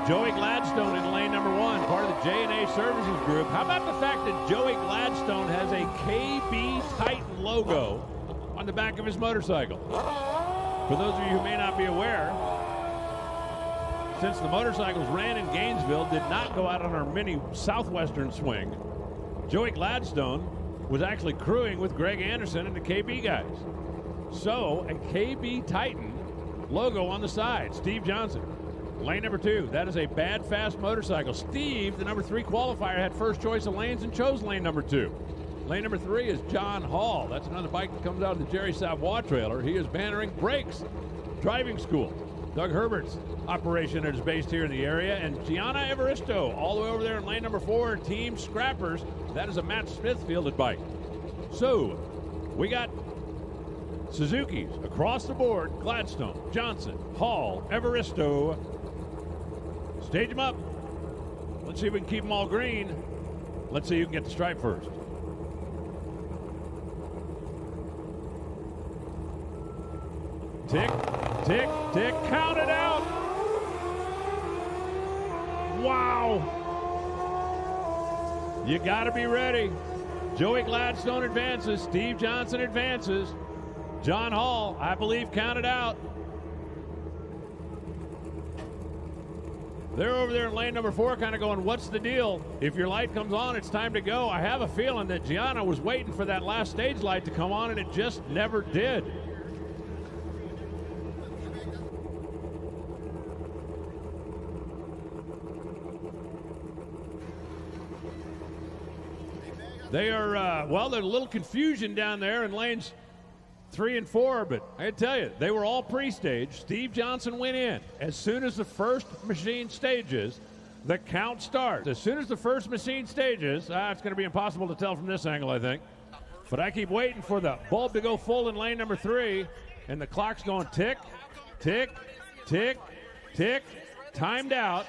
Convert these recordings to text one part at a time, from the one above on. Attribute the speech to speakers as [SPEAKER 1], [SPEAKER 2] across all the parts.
[SPEAKER 1] Joey Gladstone in lane number 1, part of the J&A Services Group. How about the fact that Joey Gladstone has a KB Titan logo on the back of his motorcycle? For those of you who may not be aware, since the motorcycles ran in Gainesville, did not go out on our mini southwestern swing, Joey Gladstone was actually crewing with Greg Anderson and the KB guys. So, a KB Titan logo on the side. Steve Johnson, lane number 2. That is a bad, fast motorcycle. Steve, the number 3 qualifier, had first choice of lanes and chose lane number 2. Lane number 3 is John Hall. That's another bike that comes out of the Jerry Savoy trailer. He is bannering brakes, driving school. Doug Herbert's operation is based here in the area. And Gianna Evaristo, all the way over there in lane number 4, Team Scrappers. That is a Matt Smith fielded bike. So, we got Suzuki's across the board. Gladstone, Johnson, Hall, Evaristo. Stage them up. Let's see if we can keep them all green. Let's see who can get the stripe first. Tick, tick, tick, count it out. Wow. You got to be ready. Joey Gladstone advances. Steve Johnson advances. John Hall, I believe, counted out. They're over there in lane number 4 kind of going, what's the deal? If your light comes on, it's time to go. I have a feeling that Gianna was waiting for that last stage light to come on, and it just never did. They are, well, there's a little confusion down there in lanes 3 and 4, but I tell you, they were all pre-staged. Steve Johnson went in. As soon as the first machine stages, the count starts. As soon as the first machine stages, it's going to be impossible to tell from this angle, I think. But I keep waiting for the bulb to go full in lane number 3, and the clock's going tick, tick, tick, tick, timed out.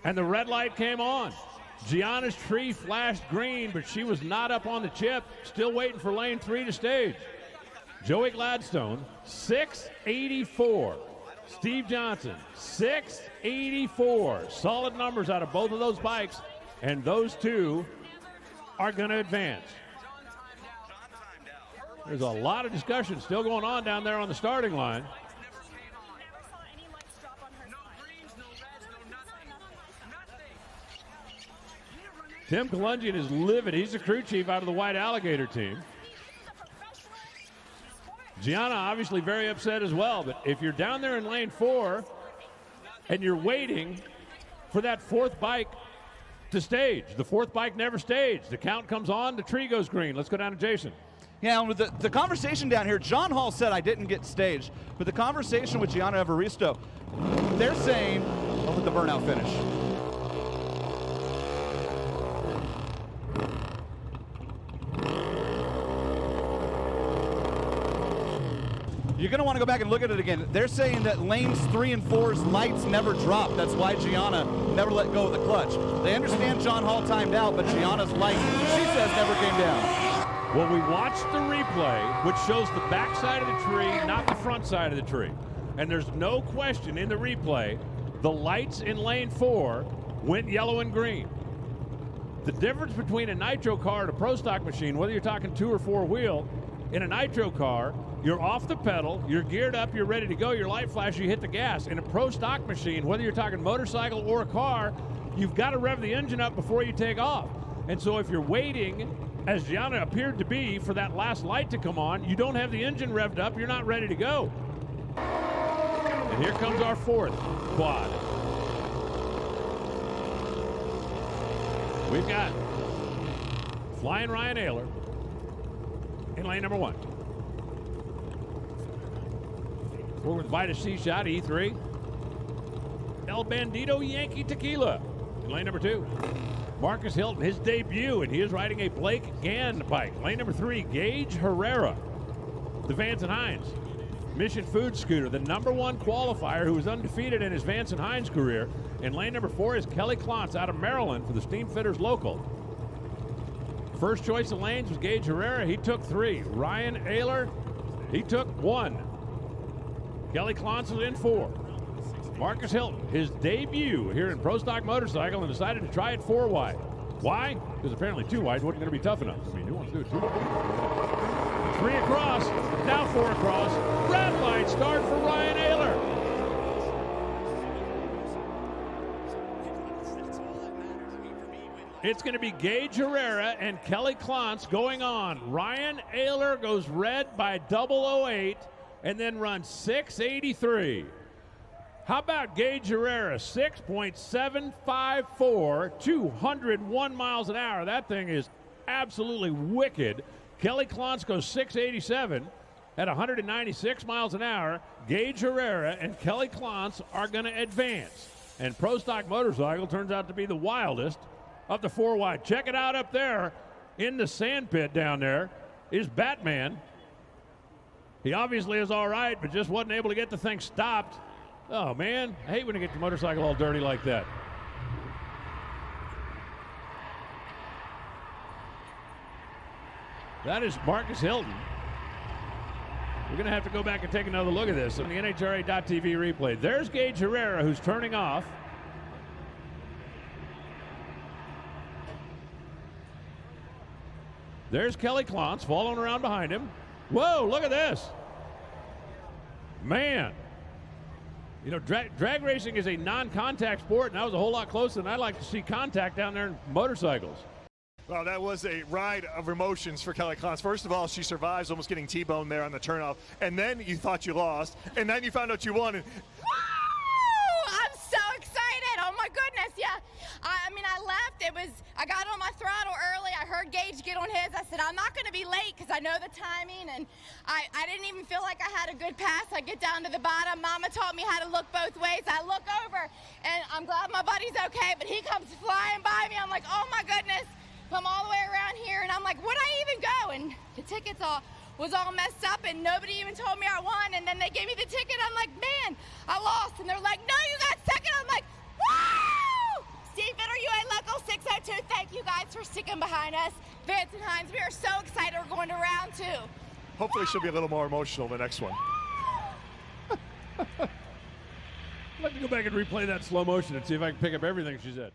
[SPEAKER 1] And the red light came on. Gianna's tree flashed green, but she was not up on the chip. Still waiting for lane 3 to stage. Joey Gladstone, 684. Steve Johnson, 684. Solid numbers out of both of those bikes, and those two are going to advance. There's a lot of discussion still going on down there on the starting line. Tim Kalungian is livid. He's the crew chief out of the White Alligator team. Gianna obviously very upset as well, but if you're down there in lane 4 and you're waiting for that 4th bike to stage, the 4th bike never staged. The count comes on, the tree goes green. Let's go down to Jason.
[SPEAKER 2] Yeah, with the conversation down here, John Hall said I didn't get staged, but the conversation with Gianna Evaristo, they're saying, look at the burnout finish. You're going to want to go back and look at it again. They're saying that lanes 3 and 4's lights never dropped. That's why Gianna never let go of the clutch. They understand John Hall timed out, but Gianna's light, she says, never came down.
[SPEAKER 1] Well, we watched the replay, which shows the back side of the tree, not the front side of the tree. And there's no question in the replay, the lights in lane 4 went yellow and green. The difference between a nitro car and a pro stock machine, whether you're talking 2 or 4 wheel, in a nitro car, you're off the pedal, you're geared up, you're ready to go, your light flash, you hit the gas. In a pro stock machine, whether you're talking motorcycle or a car, you've got to rev the engine up before you take off. And so if you're waiting, as Gianna appeared to be, for that last light to come on, you don't have the engine revved up, you're not ready to go. And here comes our 4th quad. We've got Flying Ryan Ayler in lane number 1. We're with Vitus C-Shot, E3. El Bandito Yankee Tequila in lane number 2. Marcus Hilton, his debut, and he is riding a Blake Gann bike. Lane number 3, Gage Herrera. The Vance and Hines Mission Food Scooter, the number 1 qualifier who was undefeated in his Vance and Hines career. In lane number 4 is Kelly Klontz out of Maryland for the Steam Fitters Local. First choice of lanes was Gage Herrera. He took 3. Ryan Ayler, he took 1. Kelly Klontz is in 4. Marcus Hilton, his debut here in Pro Stock Motorcycle, and decided to try it 4 wide. Why? Because apparently 2 wide wasn't going to be tough enough. I mean, who wants to do it 2 wide? 3 across, now 4 across. Red light start for Ryan Ayler. It's going to be Gage Herrera and Kelly Klontz going on. Ryan Ayler goes red by 008 and then runs 683. How about Gage Herrera? 6.754, 201 miles an hour. That thing is absolutely wicked. Kelly Klontz goes 687 at 196 miles an hour. Gage Herrera and Kelly Klontz are going to advance. And Pro Stock Motorcycle turns out to be the wildest of the 4 wide. Check it out up there in the sand pit down there is Batman. He obviously is all right, but just wasn't able to get the thing stopped. Oh, man, I hate when you get the motorcycle all dirty like that. That is Marcus Hilton. We're going to have to go back and take another look at this on the NHRA.TV replay. There's Gage Herrera, who's turning off. There's Kelly Klontz following around behind him. Whoa, look at this. Man. You know, drag racing is a non-contact sport, and that was a whole lot closer than I'd like to see contact down there in motorcycles.
[SPEAKER 3] Well, that was a ride of emotions for Kelly Klontz. First of all, she survives almost getting T-boned there on the turnoff, and then you thought you lost, and then you found out you won. And
[SPEAKER 4] I'm so excited. Oh, my goodness, yeah. I mean, I left. I got on my throttle early. I heard Gage get on his. I said, I'm not going to be late because I know the timing, and I didn't even feel like I had a good pass. I get down to the bottom. Mama taught me how to look both ways. I look over, and I'm glad my buddy's okay, but he comes flying by me. I'm like, oh, my goodness. Come all the way around here, and I'm like, would I even go? And the tickets was all messed up, and nobody even told me I won, and then they gave me the ticket. I'm like, man, I lost, and they're like, no, you got second. I'm like, woo! Steve Bitter, UA Local 602, thank you guys for sticking behind us. Vance and Hines, we are so excited we're going to round 2.
[SPEAKER 3] hopefully she'll be a little more emotional the next one.
[SPEAKER 1] I'd like to go back and replay that slow motion and see if I can pick up everything she said.